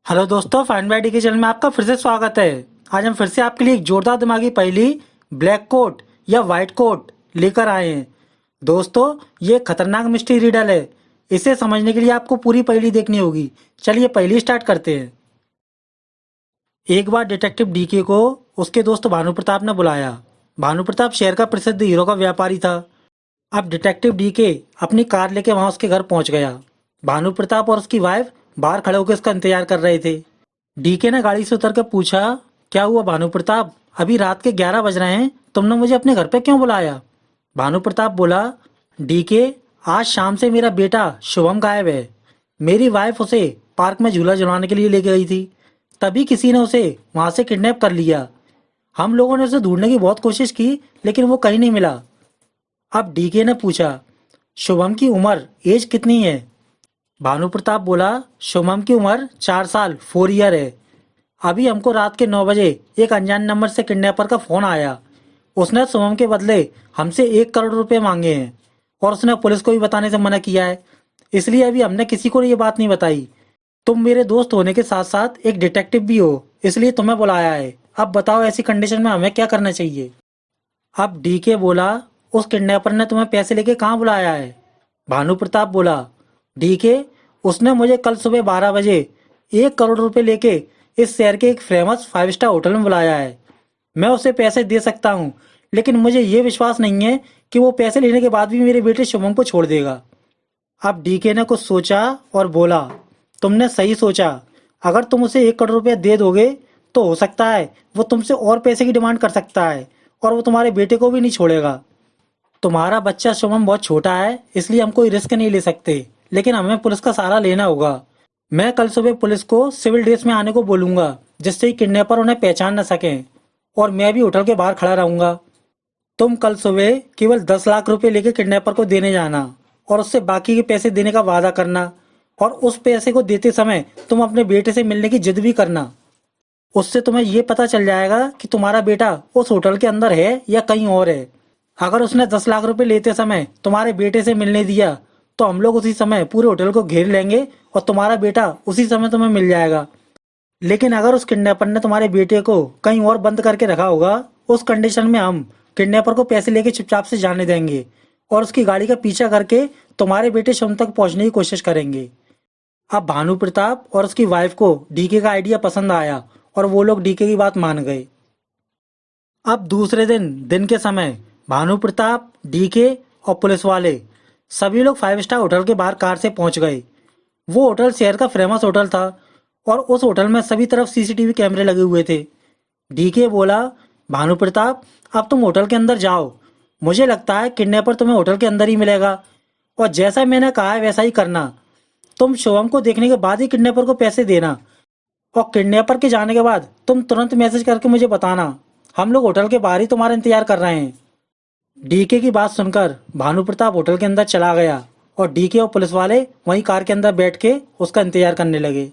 Hello दोस्तों, find by D के channel में आपका फिर से स्वागत है। आज हम फिर से आपके लिए एक जोरदार दिमागी पहेली ब्लैक कोट या वाइट कोट लेकर आए हैं। दोस्तों, ये एक खतरनाक मिस्ट्री रीडल है। इसे समझने के लिए आपको पूरी पहेली देखनी होगी। चलिए पहेली स्टार्ट करते हैं। एक बार डिटेक्टिव डीके को उसके दोस्त भानु प्रताप ने बुलाया। भानु प्रताप शहर का प्रसिद्ध हीरो का व्यापारी था। अब डिटेक्टिव डीके अपनी कार लेके वहां उसके घर पहुंच गया। भानु प्रताप और उसकी वाइफ बाहर खड़े होकर उसका इंतजार कर रहे थे। डीके ने गाड़ी से उतर कर पूछा, क्या हुआ भानु प्रताप? अभी रात के 11 बज रहे हैं, तुमने मुझे अपने घर पे क्यों बुलाया? भानु प्रताप बोला, डीके, आज शाम से मेरा बेटा शुभम गायब है। मेरी वाइफ उसे पार्क में झूला झुलाने के लिए लेके गई थी, तभी किसी ने उसे वहां से किडनैप कर लिया। हम लोगों ने उसे ढूंढने की बहुत कोशिश की, लेकिन वो कहीं नहीं मिला। अब डीके ने पूछा, शुभम की उम्र एज कितनी है? भानु प्रताप बोला, शुभम की उम्र 4 साल 4 ईयर है। अभी हमको रात के 9 बजे एक अनजान नंबर से किडनैपर का फोन आया। उसने शुभम के बदले हमसे 1 करोड़ रुपए मांगे हैं और उसने पुलिस को भी बताने से मना किया है। इसलिए अभी हमने किसी को ये बात नहीं बताई। तुम मेरे दोस्त होने के साथ साथ एक डिटेक्टिव भी हो, इसलिए तुम्हें बुलाया है। अब बताओ, ऐसी कंडीशन में हमें क्या करना चाहिए? अब डीके बोला, उस किडनैपर ने तुम्हें पैसे लेके कहाँ बुलाया है? भानु प्रताप बोला, डीके, उसने मुझे कल सुबह 12 बजे 1 करोड़ रुपए लेके इस शहर के एक फेमस 5 स्टार होटल में बुलाया है। मैं उसे पैसे दे सकता हूँ, लेकिन मुझे ये विश्वास नहीं है कि वो पैसे लेने के बाद भी मेरे बेटे शुभम को छोड़ देगा। अब डीके ने कुछ सोचा और बोला, तुमने सही सोचा। अगर तुम उसे 1 करोड़ रुपया दे दोगे तो हो सकता है वो तुमसे और पैसे की डिमांड कर सकता है और वो तुम्हारे बेटे को भी नहीं छोड़ेगा। तुम्हारा बच्चा शुभम बहुत छोटा है, इसलिए हम कोई रिस्क नहीं ले सकते, लेकिन हमें पुलिस का सहारा लेना होगा। मैं कल सुबह पुलिस को सिविल ड्रेस में आने को बोलूंगा, जिससे किडनैपर उन्हें पहचान न सकें, और मैं भी होटल के बाहर खड़ा रहूंगा। तुम कल सुबह केवल 10 लाख रुपए लेके किडनैपर को देने जाना और उससे बाकी के पैसे देने का वादा करना, और उस पैसे को देते समय तुम अपने बेटे से मिलने की जिद भी करना। उससे तुम्हें ये पता चल जाएगा कि तुम्हारा बेटा उस होटल के अंदर है या कहीं और है। अगर उसने 10 लाख रुपए लेते समय तुम्हारे बेटे से मिलने दिया तो हम लोग उसी समय पूरे होटल को घेर लेंगे और तुम्हारा बेटा उसी समय तुम्हें मिल जाएगा। लेकिन अगर उस किडनैपर ने तुम्हारे बेटे को कहीं और बंद करके रखा होगा, उस कंडीशन में हम किडनैपर को पैसे लेके चुपचाप से जाने देंगे और उसकी गाड़ी का पीछा करके तुम्हारे बेटे शुभम तक पहुंचने की कोशिश करेंगे। अब भानु प्रताप और उसकी वाइफ को डीके का आइडिया पसंद आया और वो लोग डीके की बात मान गए। अब दूसरे दिन दिन के समय भानु प्रताप, डीके और पुलिस वाले सभी लोग 5 स्टार होटल के बाहर कार से पहुंच गए। वो होटल शहर का फेमस होटल था और उस होटल में सभी तरफ सीसीटीवी कैमरे लगे हुए थे। डीके बोला, भानु प्रताप, अब तुम होटल के अंदर जाओ। मुझे लगता है किडनैपर तुम्हें होटल के अंदर ही मिलेगा, और जैसा मैंने कहा है वैसा ही करना। तुम शुभम को देखने के बाद ही किडनैपर को पैसे देना, और किडनैपर के जाने के बाद तुम तुरंत मैसेज करके मुझे बताना। हम लोग होटल के बाहर ही तुम्हारा इंतजार कर रहे हैं। डीके की बात सुनकर भानु प्रताप होटल के अंदर चला गया और डीके और पुलिस वाले वहीं कार के अंदर बैठ के उसका इंतजार करने लगे।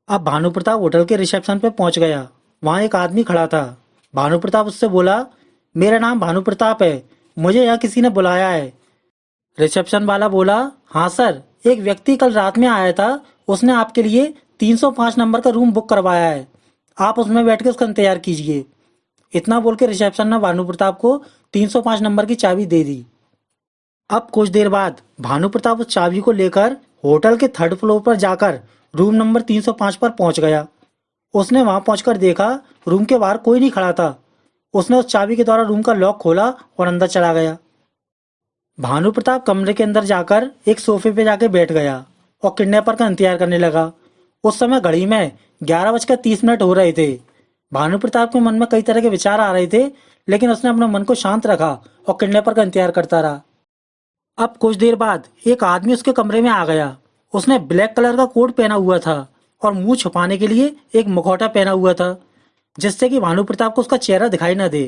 अब भानु प्रताप होटल के रिसेप्शन पे पहुंच गया। वहां एक आदमी खड़ा था। भानु प्रताप उससे बोला, मेरा नाम भानु प्रताप है, मुझे यहाँ किसी ने बुलाया है। रिसेप्शन वाला बोला, हाँ सर, एक व्यक्ति कल रात में आया था, उसने आपके लिए 305 नंबर का रूम बुक करवाया है। आप उसमें बैठ के उसका इंतजार कीजिए। इतना बोल के रिसेप्शन ने भानु प्रताप को 305 नंबर की चाबी दे दी। अब कुछ देर बाद भानु प्रताप उस चाबी को लेकर होटल के 3rd फ्लोर पर जाकर रूम नंबर 305 पर पहुंच गया। उसने वहां पहुंचकर देखा रूम के बाहर कोई नहीं खड़ा था। उसने उस चाबी के द्वारा रूम का लॉक खोला और अंदर चला गया। भानु प्रताप कमरे के अंदर जाकर एक सोफे पे जाके बैठ गया और किडनैपर का इंतजार करने लगा। उस समय घड़ी में 11:30 हो रहे थे। भानु प्रताप के मन में कई तरह के विचार आ रहे थे, लेकिन उसने अपने मन को शांत रखा और किडनैपर का इंतजार करता रहा। अब कुछ देर बाद एक आदमी उसके कमरे में आ गया। उसने ब्लैक कलर का कोट पहना हुआ था और मुंह छुपाने के लिए एक मुखौटा पहना हुआ था, जिससे कि भानु प्रताप को उसका चेहरा दिखाई न दे।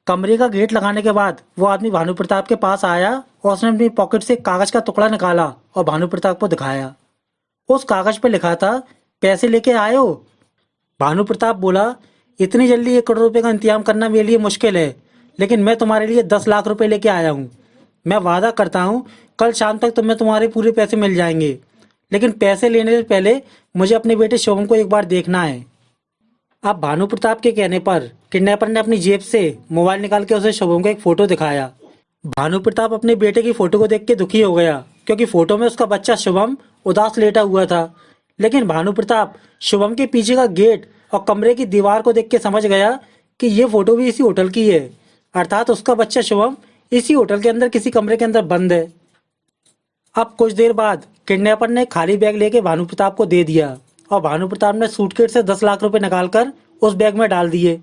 कमरे का गेट लगाने के बाद वो आदमी भानु प्रताप के पास आया और उसने अपनी पॉकेट से एक कागज का टुकड़ा निकाला और भानु प्रताप को दिखाया। उस कागज पे लिखा था, पैसे लेके आए हो? भानु प्रताप बोला, इतनी जल्दी 1 करोड़ रुपए का इंतजाम करना मेरे लिए मुश्किल है, लेकिन मैं तुम्हारे लिए 10 लाख रुपए लेके आया हूँ। मैं वादा करता हूँ कल शाम तक तुम्हें तुम्हारे पूरे पैसे मिल जाएंगे, लेकिन पैसे लेने से पहले मुझे अपने बेटे शुभम को एक बार देखना है। अब भानु प्रताप के कहने पर किडनैपर ने अपनी जेब से मोबाइल निकाल के उसे शुभम को एक फोटो दिखाया। भानु प्रताप अपने बेटे की फोटो को देख के दुखी हो गया, क्योंकि फोटो में उसका बच्चा शुभम उदास लेटा हुआ था। लेकिन भानु प्रताप शुभम के पीछे का गेट और कमरे की दीवार को देख के समझ गया कि ये फोटो भी इसी होटल की है, अर्थात उसका बच्चा शुभम इसी होटल के अंदर किसी कमरे के अंदर बंद है। अब कुछ देर बाद किडनैपर ने खाली बैग लेके भानु प्रताप को दे दिया और भानु प्रताप ने सूटकेस से 10 लाख रुपए निकालकर उस बैग में डाल दिए।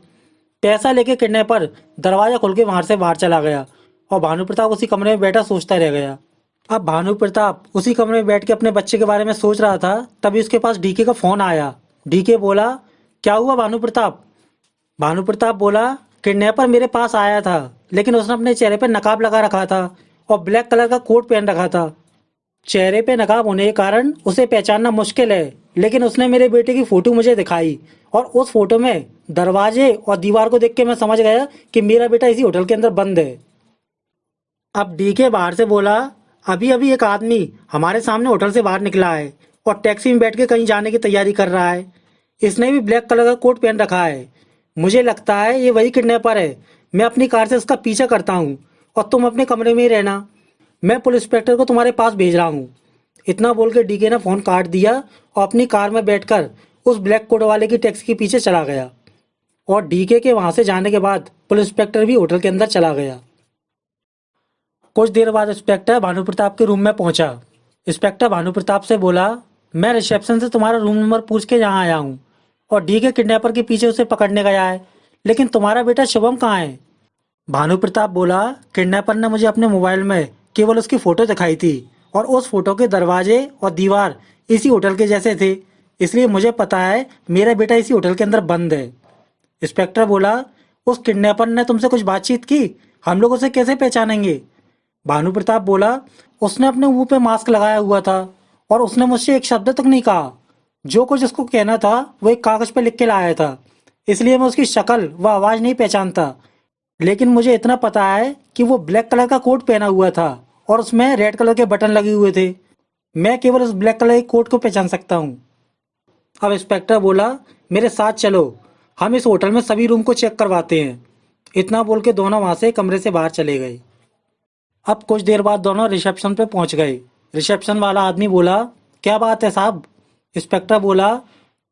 पैसा लेके किडनैपर दरवाजा खोल के वहां से बाहर चला गया और भानु प्रताप उसी कमरे में बैठा सोचता रह गया। अब भानु प्रताप उसी कमरे में बैठ के अपने बच्चे के बारे में सोच रहा था, तभी उसके पास डीके का फोन आया। डीके बोला, क्या हुआ भानु प्रताप? भानु प्रताप बोला, किडनैपर मेरे पास आया था, लेकिन उसने अपने चेहरे पर नकाब लगा रखा था और ब्लैक कलर का कोट पहन रखा था। चेहरे पे नकाब होने के कारण उसे पहचानना मुश्किल है, लेकिन उसने मेरे बेटे की फोटो मुझे दिखाई और उस फोटो में दरवाजे और दीवार को देख के मैं समझ गया कि मेरा बेटा इसी होटल के अंदर बंद है। अब डीके बाहर से बोला, अभी अभी एक आदमी हमारे सामने होटल से बाहर निकला है और टैक्सी में बैठ के कहीं जाने की तैयारी कर रहा है। इसने भी ब्लैक कलर का कोट पहन रखा है। मुझे लगता है ये वही किडनैपर है। मैं अपनी कार से उसका पीछा करता हूँ और तुम अपने कमरे में ही रहना। मैं पुलिस इंस्पेक्टर को तुम्हारे पास भेज रहा हूँ। इतना बोल के डीके ने फोन काट दिया और अपनी कार में बैठकर उस ब्लैक कोट वाले की टैक्सी के पीछे चला गया। और डीके के वहां से जाने के बाद पुलिस इंस्पेक्टर भी होटल के अंदर चला गया। कुछ देर बाद इंस्पेक्टर भानु प्रताप के रूम में पहुंचा। इंस्पेक्टर भानु प्रताप से बोला, मैं रिसेप्शन से तुम्हारा रूम नंबर पूछ के यहाँ आया हूँ और डीके किडनैपर के पीछे उसे पकड़ने गया है, लेकिन तुम्हारा बेटा शुभम कहाँ है? भानु प्रताप बोला, किडनैपर ने मुझे अपने मोबाइल में केवल उसकी फोटो दिखाई थी और उस फोटो के दरवाजे और दीवार इसी होटल के जैसे थे, इसलिए मुझे पता है मेरा बेटा इसी होटल के अंदर बंद है। इंस्पेक्टर बोला, उस किडनैपर ने तुमसे कुछ बातचीत की? हम लोग उसे कैसे पहचानेंगे? भानु प्रताप बोला, उसने अपने मुंह पे मास्क लगाया हुआ था और उसने मुझसे एक शब्द तक नहीं कहा। जो कुछ उसको कहना था वो एक कागज पे लिख के लाया था, इसलिए मैं उसकी शक्ल व आवाज नहीं पहचानता। लेकिन मुझे इतना पता है कि वो ब्लैक कलर का कोट पहना हुआ था और उसमें रेड कलर के बटन लगे हुए थे। मैं केवल उस ब्लैक कलर के कोट को पहचान सकता हूँ। अब इंस्पेक्टर बोला, मेरे साथ चलो, हम इस होटल में सभी रूम को चेक करवाते हैं। इतना बोल के दोनों वहां से कमरे से बाहर चले गए। अब कुछ देर बाद दोनों रिसेप्शन पे पहुंच गए। रिसेप्शन वाला आदमी बोला, क्या बात है साहब? इंस्पेक्टर बोला,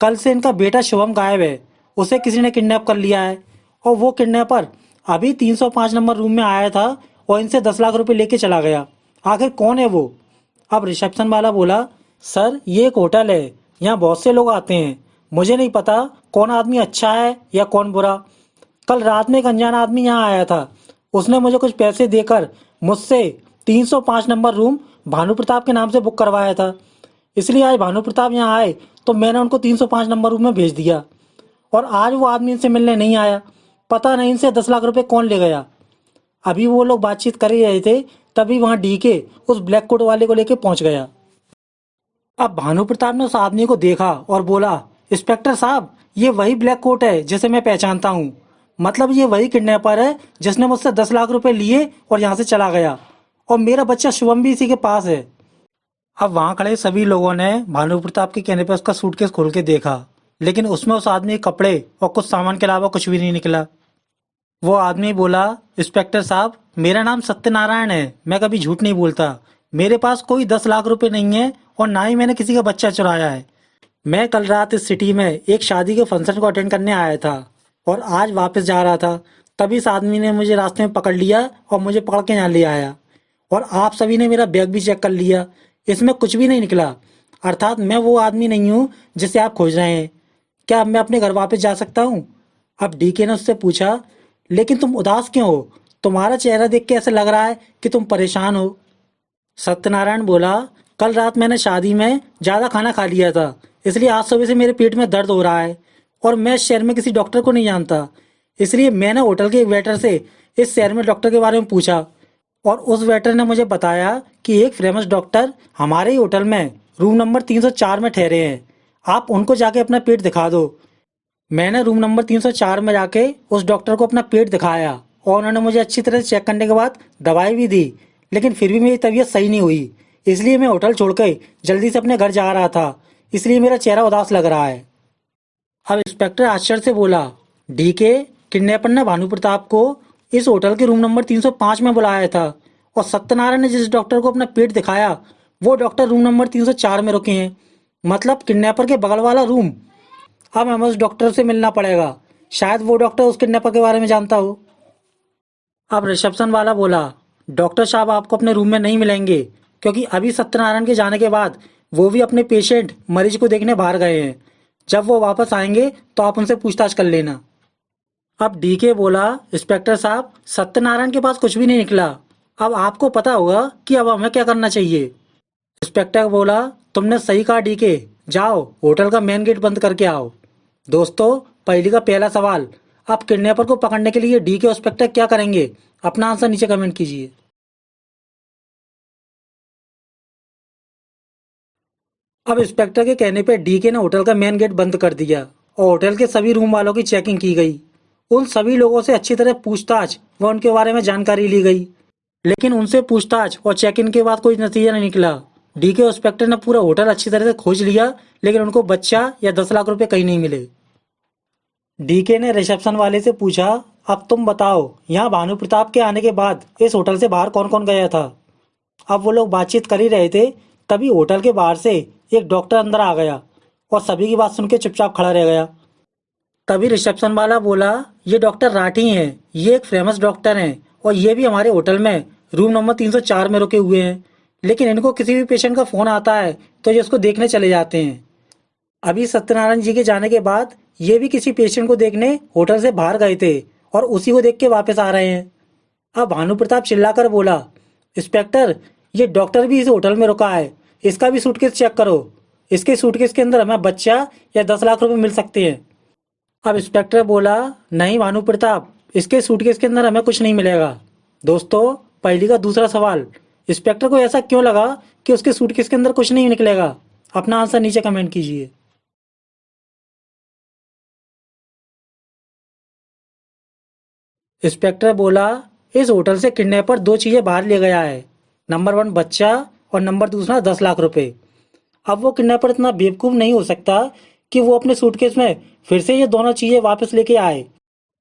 कल से इनका बेटा शुभम गायब है। उसे किसी ने किडनैप कर लिया है और वो किडनैपर अभी 305 नंबर रूम में आया था और इनसे 10 लाख रुपए लेके चला गया। आखिर कौन है वो? अब रिसेप्शन वाला बोला, सर ये एक होटल है, यहाँ बहुत से लोग आते हैं। मुझे नहीं पता कौन आदमी अच्छा है या कौन बुरा। कल रात में एक अनजान आदमी यहाँ आया था। उसने मुझे कुछ पैसे देकर मुझसे 305 नंबर रूम भानु प्रताप के नाम से बुक करवाया था। इसलिए आज भानु प्रताप यहाँ आए तो मैंने उनको 305 नंबर रूम में भेज दिया और आज वो आदमी इनसे मिलने नहीं आया। पता नहीं इनसे 10 लाख रुपए कौन ले गया। अभी वो लोग बातचीत कर ही रहे थे, तभी वहां डीके उस ब्लैक कोट वाले को लेके पहुंच गया। अब भानु प्रताप ने उस आदमी को देखा और बोला, इंस्पेक्टर साहब ये वही ब्लैक कोट है जिसे मैं पहचानता हूँ। मतलब ये वही किडनैपर है जिसने मुझसे 10 लाख रुपए लिए और यहाँ से चला गया, और मेरा बच्चा शुभम भी इसी के पास है। अब वहां खड़े सभी लोगों ने भानु प्रताप के कहने पर उसका सूटकेस खोल के देखा, लेकिन उसमें उस आदमी के कपड़े और कुछ सामान के अलावा कुछ भी नहीं निकला। वो आदमी बोला, इंस्पेक्टर साहब मेरा नाम सत्यनारायण है, मैं कभी झूठ नहीं बोलता। मेरे पास कोई 10 लाख रुपए नहीं है और ना ही मैंने किसी का बच्चा चुराया है। मैं कल रात इस सिटी में एक शादी के फंक्शन को अटेंड करने आया था और आज वापस जा रहा था, तभी इस आदमी ने मुझे रास्ते में पकड़ लिया और मुझे पकड़ के यहाँ ले आया। और आप सभी ने मेरा बैग भी चेक कर लिया, इसमें कुछ भी नहीं निकला। अर्थात मैं वो आदमी नहीं हूँ जिसे आप खोज रहे हैं। क्या अब मैं अपने घर वापस जा सकता हूँ? अब डीके ने उससे पूछा, लेकिन तुम उदास क्यों हो? तुम्हारा चेहरा देख के ऐसा लग रहा है कि तुम परेशान हो। सत्यनारायण बोला, कल रात मैंने शादी में ज़्यादा खाना खा लिया था, इसलिए आज सुबह से मेरे पेट में दर्द हो रहा है और मैं इस शहर में किसी डॉक्टर को नहीं जानता। इसलिए मैंने होटल के एक वेटर से इस शहर में डॉक्टर के बारे में पूछा और उस वेटर ने मुझे बताया कि एक फेमस डॉक्टर हमारे ही होटल में रूम नंबर 304 में ठहरे हैं। आप उनको जाके अपना पेट दिखा दो। मैंने रूम नंबर 304 में जाके उस डॉक्टर को अपना पेट दिखाया और उन्होंने मुझे अच्छी तरह से चेक करने के बाद दवाई भी दी, लेकिन फिर भी मेरी तबीयत सही नहीं हुई। इसलिए मैं होटल छोड़ के जल्दी से अपने घर जा रहा था, इसलिए मेरा चेहरा उदास लग रहा है। अब इंस्पेक्टर आश्चर्य से बोला, डीके, किडनैपर ने भानु प्रताप को इस होटल के रूम नंबर 305 में बुलाया था और सत्यनारायण ने जिस डॉक्टर को अपना पेट दिखाया वो डॉक्टर रूम नंबर 304 में रुके हैं, मतलब किडनैपर के बगल वाला रूम। अब हमें उस डॉक्टर से मिलना पड़ेगा, शायद वो डॉक्टर उस किडनैपर के बारे में जानता हो। अब रिसेप्शन वाला बोला, डॉक्टर साहब आपको अपने रूम में नहीं मिलेंगे, क्योंकि अभी सत्यनारायण के जाने के बाद वो भी अपने पेशेंट मरीज को देखने बाहर गए हैं। जब वो वापस आएंगे तो आप उनसे पूछताछ कर लेना। अब डीके बोला, इंस्पेक्टर साहब, सत्यनारायण के पास कुछ भी नहीं निकला। अब आपको पता होगा कि अब हमें क्या करना चाहिए। इंस्पेक्टर बोला, तुमने सही कहा डीके, जाओ होटल का मेन गेट बंद करके आओ। दोस्तों, पहली का पहला सवाल, आप किडनैपर को पकड़ने के लिए डीके और इंस्पेक्टर क्या करेंगे? अपना आंसर नीचे कमेंट कीजिए। अब इंस्पेक्टर के कहने पर डीके ने होटल का मेन गेट बंद कर दिया और होटल के सभी रूम वालों की चेकिंग की गई। उन सभी लोगों से अच्छी तरह पूछताछ व उनके बारे में जानकारी ली गई, लेकिन उनसे पूछताछ और चेक इन के बाद कोई नतीजा नहीं निकला। डीके इंस्पेक्टर ने पूरा होटल अच्छी तरह से खोज लिया, लेकिन उनको बच्चा या 10 लाख रुपए कहीं नहीं मिले। डीके ने रिसेप्शन वाले से पूछा, अब तुम बताओ, यहाँ भानु प्रताप के आने के बाद इस होटल से बाहर कौन कौन गया था? अब वो लोग बातचीत कर ही रहे थे, तभी होटल के बाहर से एक डॉक्टर अंदर आ गया और सभी की बात सुन के चुपचाप खड़ा रह गया। तभी रिसेप्शन वाला बोला, ये डॉक्टर राठी हैं, ये एक फेमस डॉक्टर हैं और ये भी हमारे होटल में रूम नंबर 304 में रुके हुए हैं, लेकिन इनको किसी भी पेशेंट का फ़ोन आता है तो ये उसको देखने चले जाते हैं। अभी सत्यनारायण जी के जाने के बाद ये भी किसी पेशेंट को देखने होटल से बाहर गए थे और उसी को देख के वापस आ रहे हैं। अब भानु प्रताप चिल्लाकर बोला, इंस्पेक्टर, ये डॉक्टर भी इस होटल में रुका है, इसका भी सूटकेस चेक करो। इसके सूटकेस के अंदर हमें बच्चा या 10 लाख रुपए मिल सकते हैं। अब इंस्पेक्टर बोला, नहीं भानु प्रताप, इसके सूटकेस के अंदर हमें कुछ नहीं मिलेगा। दोस्तों, पहली का दूसरा सवाल, इंस्पेक्टर को ऐसा क्यों लगा कि उसके सूटकेस के अंदर कुछ नहीं निकलेगा? अपना आंसर नीचे कमेंट कीजिए। इंस्पेक्टर बोला, इस होटल से किडनैपर दो चीजें बाहर ले गया है, नंबर 1 बच्चा और नंबर दूसरा 10 लाख रुपए। अब वो किडनैपर इतना बेवकूफ नहीं हो सकता कि वो अपने सूटकेस में फिर से ये दोनों चीजें वापस लेके आए।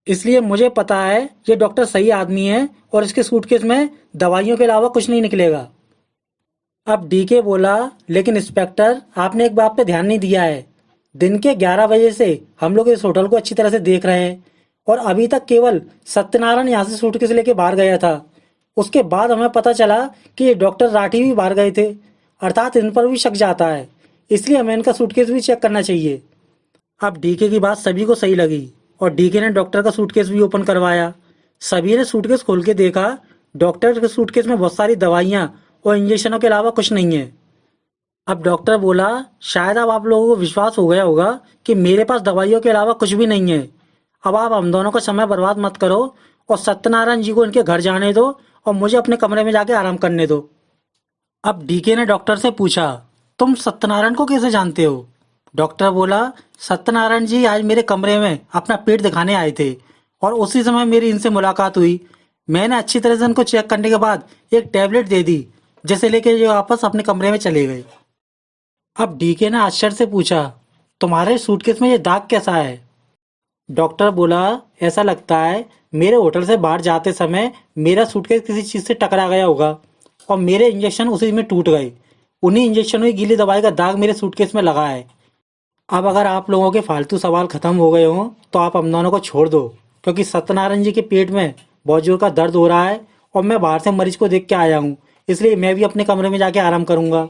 इसलिए मुझे पता है ये डॉक्टर सही आदमी है और इसके सूटकेस में दवाइयों के अलावा कुछ नहीं निकलेगा। अब डीके बोला, लेकिन इंस्पेक्टर, आपने एक बात पे ध्यान नहीं दिया है। दिन के 11 बजे से हम लोग इस होटल को अच्छी तरह से देख रहे हैं और अभी तक केवल सत्यनारायण यहाँ से सूटकेस लेके बाहर गया था। उसके बाद हमें पता चला कि ये डॉक्टर राठी भी बाहर गए थे, अर्थात इन पर भी शक जाता है, इसलिए हमें इनका सूटकेस भी चेक करना चाहिए। अब डीके की बात सभी को सही लगी और डीके ने डॉक्टर का सूटकेस भी ओपन करवाया। सभी ने सूटकेस खोल के देखा, डॉक्टर के सूटकेस में बहुत सारी दवाइयाँ और इंजेक्शनों के अलावा कुछ नहीं है। अब डॉक्टर बोला, शायद अब आप लोगों को विश्वास हो गया होगा कि मेरे पास दवाइयों के अलावा कुछ भी नहीं है। अब आप हम दोनों का समय बर्बाद मत करो और सत्यनारायण जी को इनके घर जाने दो और मुझे अपने कमरे में जाके आराम करने दो। अब डीके ने डॉक्टर से पूछा, तुम सत्यनारायण को कैसे जानते हो? डॉक्टर बोला, सत्यनारायण जी आज मेरे कमरे में अपना पेट दिखाने आए थे और उसी समय मेरी इनसे मुलाकात हुई। मैंने अच्छी तरह से इनको चेक करने के बाद एक टैबलेट दे दी, जिसे लेके ये वापस अपने कमरे में चले गए। अब डीके ने आश्चर्य से पूछा, तुम्हारे सूटकेस में ये दाग कैसा है? डॉक्टर बोला, ऐसा लगता है मेरे होटल से बाहर जाते समय मेरा सूटकेस किसी चीज़ से टकरा गया होगा और मेरे इंजेक्शन उसी में टूट गए। उन्हीं इंजेक्शनों की गीली दवाई का दाग मेरे सूटकेस में लगा है। अब अगर आप लोगों के फालतू सवाल खत्म हो गए हों तो आप हम दोनों को छोड़ दो, क्योंकि सत्यनारायण जी के पेट में बहुत जोर का दर्द हो रहा है और मैं बाहर से मरीज को देख के आया हूँ, इसलिए मैं भी अपने कमरे में जाके आराम करूँगा।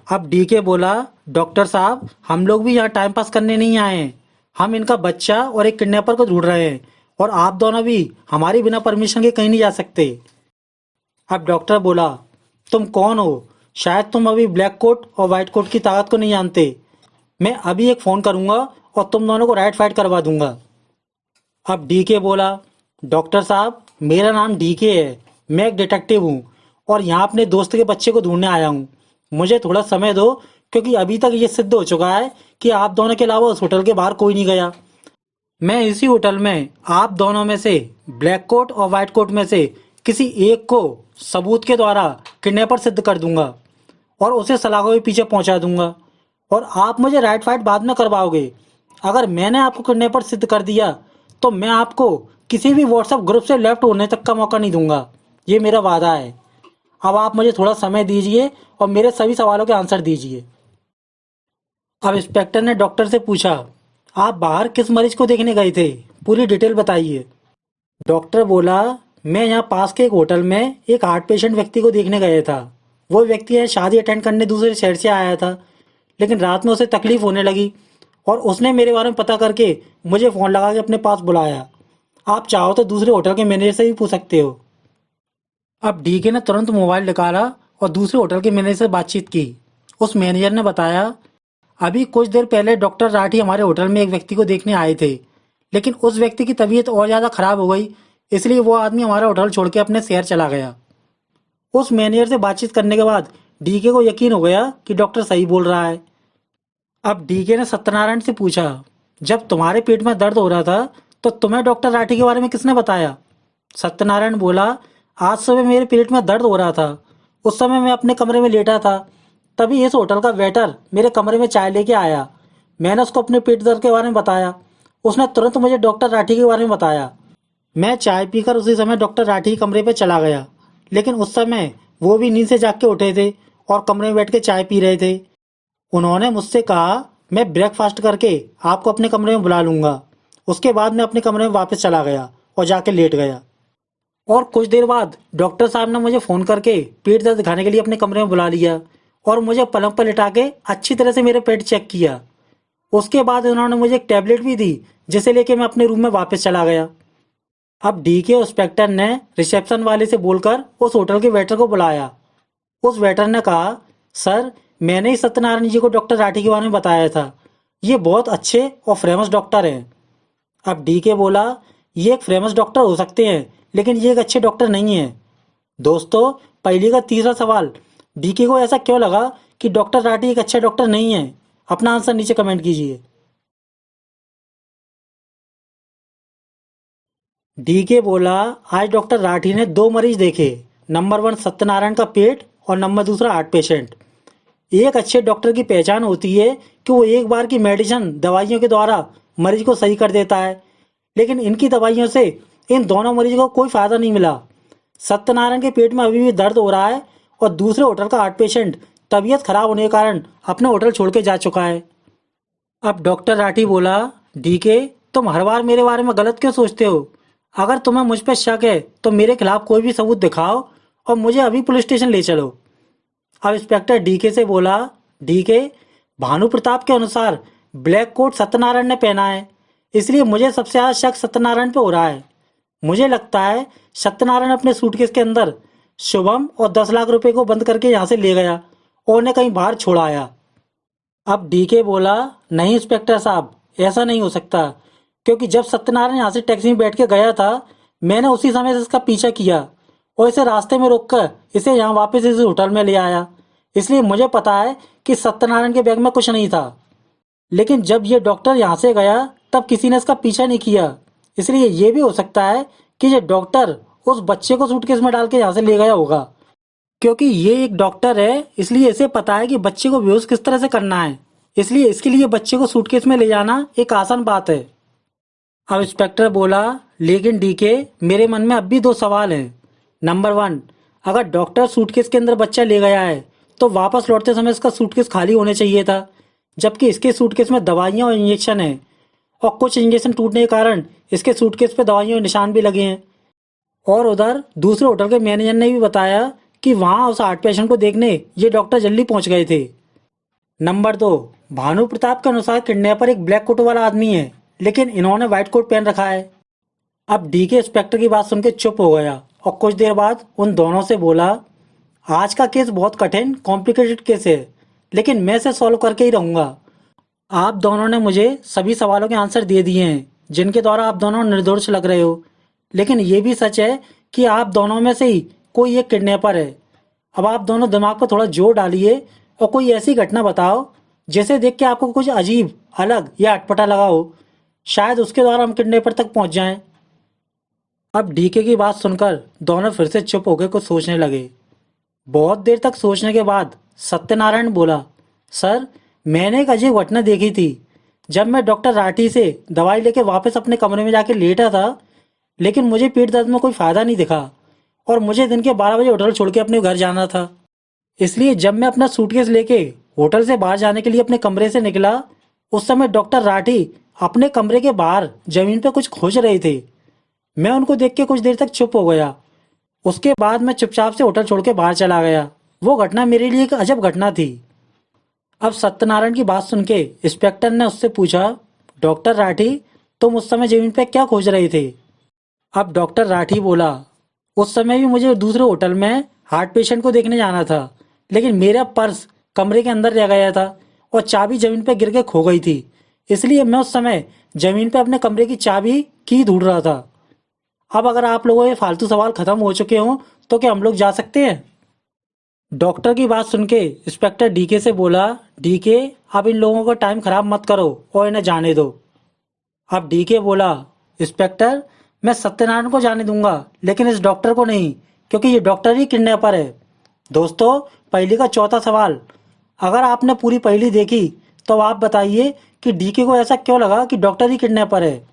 अब डीके बोला, डॉक्टर साहब, हम लोग भी यहाँ टाइम पास करने नहीं आए हैं, हम इनका बच्चा और एक किडनैपर को ढूंढ रहे हैं और आप दोनों भी हमारी बिना परमिशन के कहीं नहीं जा सकते। अब डॉक्टर बोला, तुम कौन हो? शायद तुम अभी ब्लैक कोट और वाइट कोट की ताकत को नहीं जानते। मैं अभी एक फ़ोन करूँगा और तुम दोनों को राइट फाइट करवा दूंगा। अब डीके बोला, डॉक्टर साहब, मेरा नाम डीके है, मैं एक डिटेक्टिव हूँ और यहाँ अपने दोस्त के बच्चे को ढूंढने आया हूँ। मुझे थोड़ा समय दो, क्योंकि अभी तक ये सिद्ध हो चुका है कि आप दोनों के अलावा उस होटल के बाहर कोई नहीं गया। मैं इसी होटल में आप दोनों में से ब्लैक कोट और वाइट कोट में से किसी एक को सबूत के द्वारा किडनैपर सिद्ध कर दूंगा और उसे सलाखों के पीछे पहुंचा दूंगा और आप मुझे राइट फाइट बाद में करवाओगे। अगर मैंने आपको किडनैपर सिद्ध कर दिया तो मैं आपको किसी भी व्हाट्सएप ग्रुप से लेफ्ट होने तक का मौका नहीं दूंगा। ये मेरा वादा है। अब आप मुझे थोड़ा समय दीजिए और मेरे सभी सवालों के आंसर दीजिए। अब इंस्पेक्टर ने डॉक्टर से पूछा, आप बाहर किस मरीज को देखने गए थे? पूरी डिटेल बताइए। डॉक्टर बोला, मैं यहाँ पास के एक होटल में एक हार्ट पेशेंट व्यक्ति को देखने गया था। वो व्यक्ति है शादी अटेंड करने दूसरे शहर से आया था, लेकिन रात में उसे तकलीफ होने लगी और उसने मेरे बारे में पता करके मुझे फ़ोन लगा के अपने पास बुलाया। आप चाहो तो दूसरे होटल के मैनेजर से भी पूछ सकते हो। अब डीके ने तुरंत मोबाइल निकाला और दूसरे होटल के मैनेजर से बातचीत की। उस मैनेजर ने बताया, अभी कुछ देर पहले डॉक्टर राठी हमारे होटल में एक व्यक्ति को देखने आए थे, लेकिन उस व्यक्ति की तबीयत और ज़्यादा खराब हो गई, इसलिए वो आदमी हमारा होटल छोड़ के अपने शहर चला गया। उस मैनेजर से बातचीत करने के बाद डीके को यकीन हो गया कि डॉक्टर सही बोल रहा है। अब डीके ने सत्यनारायण से पूछा, जब तुम्हारे पेट में दर्द हो रहा था तो तुम्हें डॉक्टर राठी के बारे में किसने बताया? सत्यनारायण बोला, आज सुबह मेरे पेट में दर्द हो रहा था। उस समय मैं अपने कमरे में लेटा था, तभी इस होटल का वेटर मेरे कमरे में चाय लेके आया। मैंने उसको अपने पेट दर्द के बारे में बताया। उसने तुरंत मुझे डॉक्टर राठी के बारे में बताया। मैं चाय पीकर उसी समय डॉक्टर राठी के कमरे पर चला गया, लेकिन उस समय वो भी नींद से जाग के उठे थे और कमरे में बैठ के चाय पी रहे थे। उन्होंने मुझसे कहा, मैं ब्रेकफास्ट करके आपको अपने कमरे में बुला लूँगा। उसके बाद मैं अपने कमरे में वापस चला गया और जाके लेट गया। और कुछ देर बाद डॉक्टर साहब ने मुझे फ़ोन करके पेट दर्द दिखाने के लिए अपने कमरे में बुला लिया और मुझे पलंग पर लिटा के अच्छी तरह से मेरे पेट चेक किया। उसके बाद उन्होंने मुझे एक टैबलेट भी दी, जिसे लेके मैं अपने रूम में वापस चला गया। अब डीके इंस्पेक्टर ने रिसेप्शन वाले से बोलकर उस होटल के वेटर को बुलाया। उस वेटर ने कहा, सर, मैंने ही सत्यनारायण जी को डॉक्टर राठी के बारे में बताया था। ये बहुत अच्छे और फेमस डॉक्टर हैं। अब डीके बोला, ये एक फेमस डॉक्टर हो सकते हैं, लेकिन ये एक अच्छे डॉक्टर नहीं है। दोस्तों, पहली का तीसरा सवाल, डीके को ऐसा क्यों लगा कि डॉक्टर राठी एक अच्छा डॉक्टर नहीं है? अपना आंसर नीचे कमेंट कीजिए। डीके बोला, आज डॉक्टर राठी ने दो मरीज देखे, नंबर 1 सत्यनारायण का पेट और नंबर दूसरा हार्ट पेशेंट। एक अच्छे डॉक्टर की पहचान होती है कि वो एक बार की मेडिसिन दवाइयों के द्वारा मरीज को सही कर देता है, लेकिन इनकी दवाइयों से इन दोनों मरीजों को कोई फायदा नहीं मिला। सत्यनारायण के पेट में अभी भी दर्द हो रहा है और दूसरे होटल का हार्ट पेशेंट तबीयत खराब होने के कारण अपने होटल छोड़ के जा चुका है। अब डॉक्टर राठी बोला, डीके, तुम हर बार मेरे बारे में गलत क्यों सोचते हो? अगर तुम्हें मुझ पर शक है तो मेरे खिलाफ कोई भी सबूत दिखाओ और मुझे अभी पुलिस स्टेशन ले चलो। अब इंस्पेक्टर डीके से बोला, डीके, भानु प्रताप के अनुसार ब्लैक कोट सत्यनारायण ने पहना है, इसलिए मुझे सबसे ज़्यादा शक सत्यनारायण पे हो रहा है। मुझे लगता है सत्यनारायण अपने सूटकेस के अंदर शुभम और 10 लाख रुपए को बंद करके यहाँ से ले गया और उन्हें कहीं बाहर छोड़ाया। अब डीके बोला, नहीं इंस्पेक्टर साहब, ऐसा नहीं हो सकता, क्योंकि जब सत्यनारायण यहाँ से टैक्सी में बैठ के गया था, मैंने उसी समय से इसका पीछा किया और इसे रास्ते में रोककर इसे यहाँ वापस इस होटल में ले आया। इसलिए मुझे पता है कि सत्यनारायण के बैग में कुछ नहीं था। लेकिन जब ये डॉक्टर यहाँ से गया तब किसी ने इसका पीछा नहीं किया, इसलिए ये भी हो सकता है कि ये डॉक्टर उस बच्चे को सूटकेस में डाल के यहाँ से ले गया होगा। क्योंकि ये एक डॉक्टर है, इसलिए इसे पता है कि बच्चे को बेहोश किस तरह से करना है, इसलिए इसके लिए बच्चे को सूटकेस में ले जाना एक आसान बात है। अब इंस्पेक्टर बोला, लेकिन डीके, मेरे मन में अब भी दो सवाल हैं। नंबर 1, अगर डॉक्टर सूटकेस के अंदर बच्चा ले गया है तो वापस लौटते समय इसका सूटकेस खाली होने चाहिए था, जबकि इसके सूटकेस में दवाइयाँ और इंजेक्शन है और कुछ इंजेक्शन टूटने के कारण इसके सूटकेस पे दवाइयों के निशान भी लगे हैं। और उधर दूसरे होटल के मैनेजर ने भी बताया कि वहाँ उस हार्ट पेशेंट को देखने ये डॉक्टर जल्दी पहुँच गए थे। नंबर 2, भानु प्रताप के अनुसार किडनैपर एक ब्लैक कोट वाला आदमी है, लेकिन इन्होंने व्हाइट कोट पहन रखा है। अब डीके इंस्पेक्टर की बात सुन के चुप हो गया और कुछ देर बाद उन दोनों से बोला, आज का केस बहुत कठिन कॉम्प्लिकेटेड केस है, लेकिन मैं इसे सॉल्व करके ही रहूँगा। आप दोनों ने मुझे सभी सवालों के आंसर दे दिए हैं, जिनके द्वारा आप दोनों निर्दोष लग रहे हो, लेकिन ये भी सच है कि आप दोनों में से ही कोई एक किडनैपर है। अब आप दोनों दिमाग पर थोड़ा जोर डालिए और कोई ऐसी घटना बताओ जिसे देख के आपको कुछ अजीब, अलग या अटपटा लगा हो। शायद उसके द्वारा हम किडनैपर तक पहुंच जाएं। अब डीके की बात सुनकर दोनों फिर से चुप होकर कुछ सोचने लगे। बहुत देर तक सोचने के बाद सत्यनारायण बोला, सर, मैंने एक अजीब घटना देखी थी। जब मैं डॉक्टर राठी से दवाई लेके वापस अपने कमरे में जाके लेटा था, लेकिन मुझे पेट दर्द में कोई फायदा नहीं दिखा और मुझे दिन के 12 बजे होटल छोड़ के अपने घर जाना था। इसलिए जब मैं अपना सूटकेस लेके होटल से बाहर जाने के लिए अपने कमरे से निकला, उस समय डॉक्टर राठी अपने कमरे के बाहर जमीन पे कुछ खोज रहे थे। मैं उनको देख के कुछ देर तक चुप हो गया। उसके बाद मैं चुपचाप से होटल छोड़ के बाहर चला गया। वो घटना मेरे लिए एक अजब घटना थी। अब सत्यनारायण की बात सुन के इंस्पेक्टर ने उससे पूछा, डॉक्टर राठी, तुम उस समय जमीन पे क्या खोज रहे थे? अब डॉक्टर राठी बोला, उस समय भी मुझे दूसरे होटल में हार्ट पेशेंट को देखने जाना था, लेकिन मेरा पर्स कमरे के अंदर रह गया था और चाबी जमीन पे गिर के खो गई थी। इसलिए मैं उस समय जमीन पे अपने कमरे की चाबी की ढूंढ रहा था। अब अगर आप लोगों के फालतू सवाल खत्म हो चुके हों तो क्या हम लोग जा सकते हैं? डॉक्टर की बात सुन के इंस्पेक्टर डीके से बोला, डीके, अब इन लोगों का टाइम खराब मत करो और इन्हें जाने दो। अब डीके बोला, इंस्पेक्टर, मैं सत्यनारायण को जाने दूंगा लेकिन इस डॉक्टर को नहीं, क्योंकि ये डॉक्टर ही किडनैपर है। दोस्तों, पहेली का चौथा सवाल, अगर आपने पूरी पहेली देखी तो आप बताइए कि डीके को ऐसा क्यों लगा कि डॉक्टर ही किडनैपर है?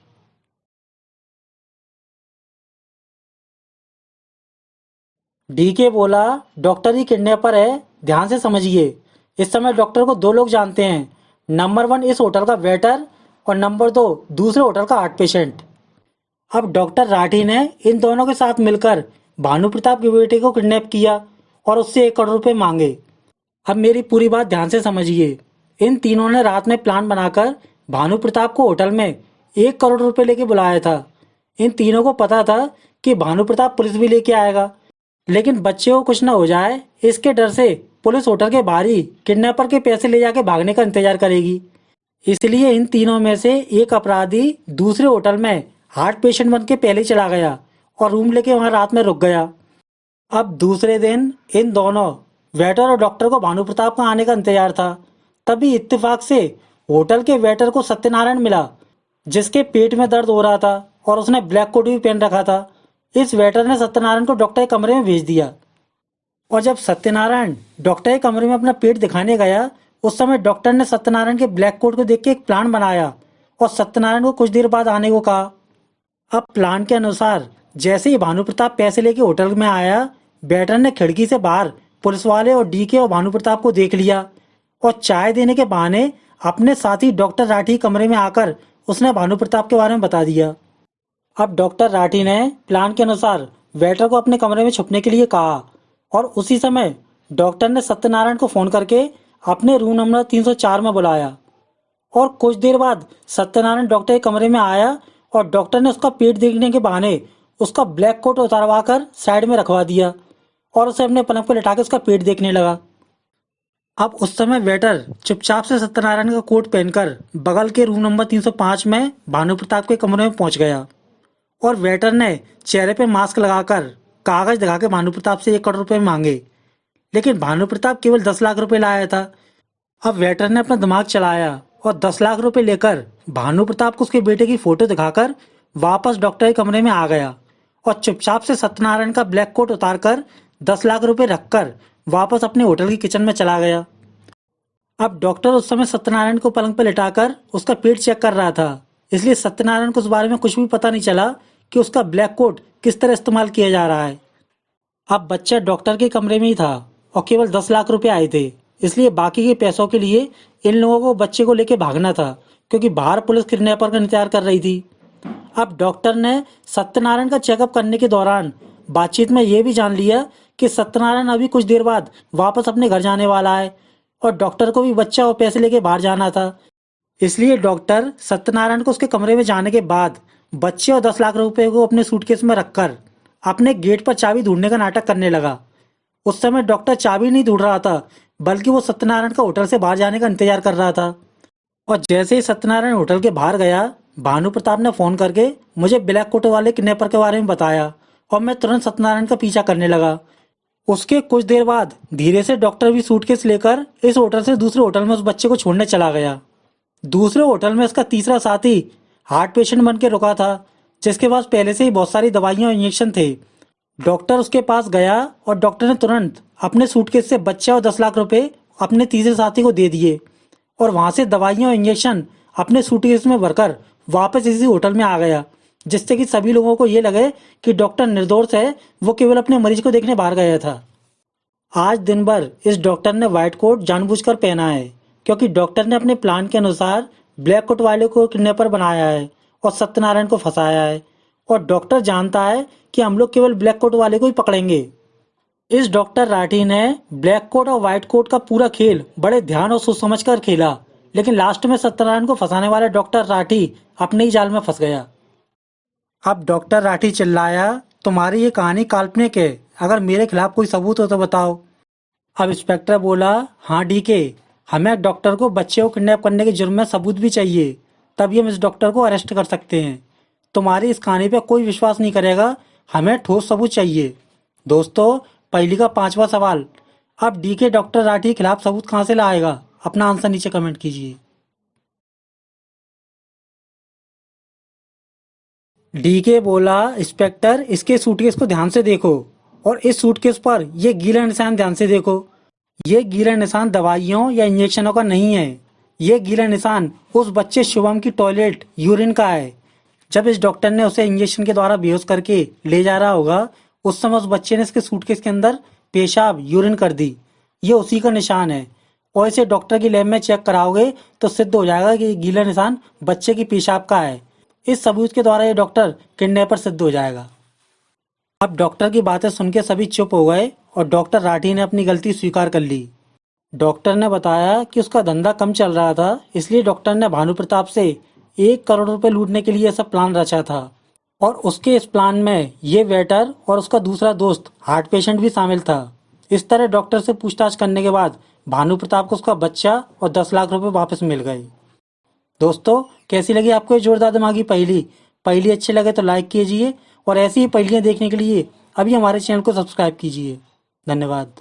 डीके बोला, डॉक्टर ही किडनैपर है, ध्यान से समझिए। इस समय डॉक्टर को दो लोग जानते हैं, नंबर 1 इस होटल का वेटर और नंबर 2 दूसरे होटल का हार्ट पेशेंट। अब डॉक्टर राठी ने इन दोनों के साथ मिलकर भानु प्रताप के बेटे को किडनैप किया और उससे 1 करोड़ रुपए मांगे। अब मेरी पूरी बात ध्यान से समझिए। इन तीनों ने रात में प्लान बनाकर भानु प्रताप को होटल में 1 करोड़ रुपए लेके बुलाया था। इन तीनों को पता था कि भानु प्रताप पुलिस भी लेके आएगा, लेकिन बच्चे को कुछ न हो जाए इसके डर से पुलिस होटल के बाहर ही किडनैपर के पैसे ले जाके भागने का इंतजार करेगी। इसलिए इन तीनों में से एक अपराधी दूसरे होटल में हार्ट पेशेंट बन के पहले चला गया और रूम लेके वहां रात में रुक गया। अब दूसरे दिन इन दोनों वेटर और डॉक्टर को भानु प्रताप का आने का इंतजार था। तभी इत्तेफाक से होटल के वेटर को सत्यनारायण मिला, जिसके पेट में दर्द हो रहा था और उसने ब्लैक कोट भी पहन रखा था। इस वेटर ने सत्यनारायण को डॉक्टर के कमरे में भेज दिया और जब सत्यनारायण डॉक्टर के कमरे में अपना पेट दिखाने गया, उस समय डॉक्टर ने सत्यनारायण के ब्लैक कोट को देख के एक प्लान बनाया और सत्यनारायण को कुछ देर बाद आने को कहा। अब प्लान के अनुसार जैसे ही भानु प्रताप पैसे लेके होटल में आया, वेटर ने खिड़की से बाहर पुलिस वाले और डीके और भानु प्रताप को देख लिया और चाय देने के बहाने अपने साथी डॉक्टर राठी कमरे में आकर उसने भानु प्रताप के बारे में बता दिया। अब डॉक्टर राठी ने प्लान के अनुसार वेटर को अपने कमरे में छुपने के लिए कहा और उसी समय डॉक्टर ने सत्यनारायण को फोन करके अपने रूम नंबर 304 में बुलाया और कुछ देर बाद सत्यनारायण डॉक्टर के कमरे में आया और डॉक्टर ने उसका पेट देखने के बहाने उसका ब्लैक कोट उतारवा कर साइड में रखवा दिया और उसे अपने पलंग पर लिटा के उसका पेट देखने लगा। अब उस समय वेटर चुपचाप से सत्यनारायण का कोट पहनकर बगल के रूम नंबर 305 में भानु प्रताप के कमरे में पहुंच गया और वेटर ने चेहरे पे मास्क लगाकर कागज दिखा के भानु प्रताप से 1 करोड़ रुपए मांगे, लेकिन भानु प्रताप केवल 10 लाख रुपए लाया था। अब वेटर ने अपना दिमाग चलाया और 10 लाख रुपए लेकर भानु प्रताप को उसके बेटे की फोटो दिखाकर वापस डॉक्टर के कमरे में आ गया और चुपचाप से सत्यनारायण का ब्लैक कोट उतारकर 10 लाख रुपए रखकर वापस अपने होटल की किचन में चला गया। अब डॉक्टर उस समय सत्यनारायण को पलंग पर लिटाकर उसका पेट चेक कर रहा था, इसलिए सत्यनारायण को उस बारे में कुछ भी पता नहीं चला कि उसका ब्लैक कोट किस तरह इस्तेमाल किया जा रहा है। अब बच्चा डॉक्टर के कमरे में ही था और केवल 10 लाख रुपए आए थे, इसलिए बाकी के पैसों के लिए इन लोगों को बच्चे को लेके भागना था, क्योंकि बाहर पुलिस किडनैपर का इंतजार कर रही थी। अब डॉक्टर ने सत्यनारायण का चेकअप करने के दौरान बातचीत में यह भी जान लिया कि सत्यनारायण अभी कुछ देर बाद वापस अपने घर जाने वाला है और डॉक्टर को भी बच्चा और पैसे लेके बाहर जाना था। इसलिए डॉक्टर सत्यनारायण को उसके कमरे में जाने के बाद बच्चे और 10 लाख रुपए को अपने सूटकेस में रखकर अपने गेट पर चाबी ढूंढने का नाटक करने लगा। उस समय डॉक्टर चाबी नहीं ढूंढ रहा था, बल्कि वो सत्यनारायण का होटल से बाहर जाने का इंतजार कर रहा था। और जैसे ही सत्यनारायण होटल के बाहर गया, भानु प्रताप ने फोन करके मुझे ब्लैक कोट वाले किडनैपर के बारे में बताया और मैं तुरंत सत्यनारायण का पीछा करने लगा। उसके कुछ देर बाद धीरे से डॉक्टर भी सूटकेस लेकर इस होटल से दूसरे होटल में उस बच्चे को छोड़ने चला गया। दूसरे होटल में उसका तीसरा साथी हार्ट पेशेंट बन के रुका था, जिसके पास पहले से ही बहुत सारी दवाइयाँ और इंजेक्शन थे। डॉक्टर उसके पास गया और डॉक्टर ने तुरंत अपने सूटकेस से बच्चा और 10 लाख रुपए अपने तीसरे साथी को दे दिए और वहाँ से दवाइयाँ और इंजेक्शन अपने सूटकेस में भरकर वापस इसी होटल में आ गया, जिससे कि सभी लोगों को ये लगे कि डॉक्टर निर्दोष है, वो केवल अपने मरीज को देखने बाहर गया था। आज दिन भर इस डॉक्टर ने व्हाइट कोट जानबूझकर पहना है, क्योंकि डॉक्टर ने अपने प्लान के अनुसार ब्लैक कोट वाले को किडनैपर बनाया है और सत्यनारायण को फंसाया है। और डॉक्टर जानता है कि हम लोग केवल ब्लैक कोट वाले को ही पकड़ेंगे। इस डॉक्टर राठी ने ब्लैक कोट और व्हाइट कोट का पूरा खेल बड़े ध्यान और सोच समझ कर खेला, लेकिन लास्ट में सत्यनारायण को फंसाने वाले डॉक्टर राठी अपने ही जाल में फंस गया। अब डॉक्टर राठी चिल्लाया, तुम्हारी ये कहानी काल्पनिक है, अगर मेरे खिलाफ कोई सबूत हो तो बताओ। अब इंस्पेक्टर बोला, हाँ डीके, हमें डॉक्टर को बच्चे को किडनैप करने के जुर्म में सबूत भी चाहिए, तभी हम इस डॉक्टर को अरेस्ट कर सकते हैं। तुम्हारी इस कहानी पे कोई विश्वास नहीं करेगा, हमें ठोस सबूत चाहिए। दोस्तों, पहली का 5वां सवाल, अब डीके डॉक्टर राठी के खिलाफ सबूत कहाँ से लाएगा? अपना आंसर नीचे कमेंट कीजिए। डीके बोला, इंस्पेक्टर इसके सूटकेस को ध्यान से देखो और इस सूटकेस पर ये गीला निशान ध्यान से देखो। ये गीला निशान दवाइयों या इंजेक्शनों का नहीं है, ये गीला निशान उस बच्चे शुभम की टॉयलेट यूरिन का है। जब इस डॉक्टर ने उसे इंजेक्शन के द्वारा बेहोश करके ले जा रहा होगा, उस समय उस बच्चे ने इसके सूटकेस के अंदर पेशाब यूरिन कर दी। ये उसी का निशान है और इसे डॉक्टर की लैब में चेक कराओगे तो सिद्ध हो जाएगा कि ये गीला निशान बच्चे की पेशाब का है। इस सबूत के द्वारा ये डॉक्टर किडनैपर सिद्ध हो जाएगा। अब डॉक्टर की बातें सुन के सभी चुप हो गए और डॉक्टर राठी ने अपनी गलती स्वीकार कर ली। डॉक्टर ने बताया कि उसका धंधा कम चल रहा था, इसलिए डॉक्टर ने भानु प्रताप से 1 करोड़ रुपए लूटने के लिए ऐसा प्लान रचा था और उसके इस प्लान में ये वेटर और उसका दूसरा दोस्त हार्ट पेशेंट भी शामिल था। इस तरह डॉक्टर से पूछताछ करने के बाद भानु प्रताप को उसका बच्चा और 10 लाख रुपए वापस मिल गए। दोस्तों, कैसी लगी आपको ये जोरदार दिमागी पहेली? पहेली अच्छी लगे तो लाइक कीजिए और ऐसी ही पहेलियाँ देखने के लिए अभी हमारे चैनल को सब्सक्राइब कीजिए। धन्यवाद।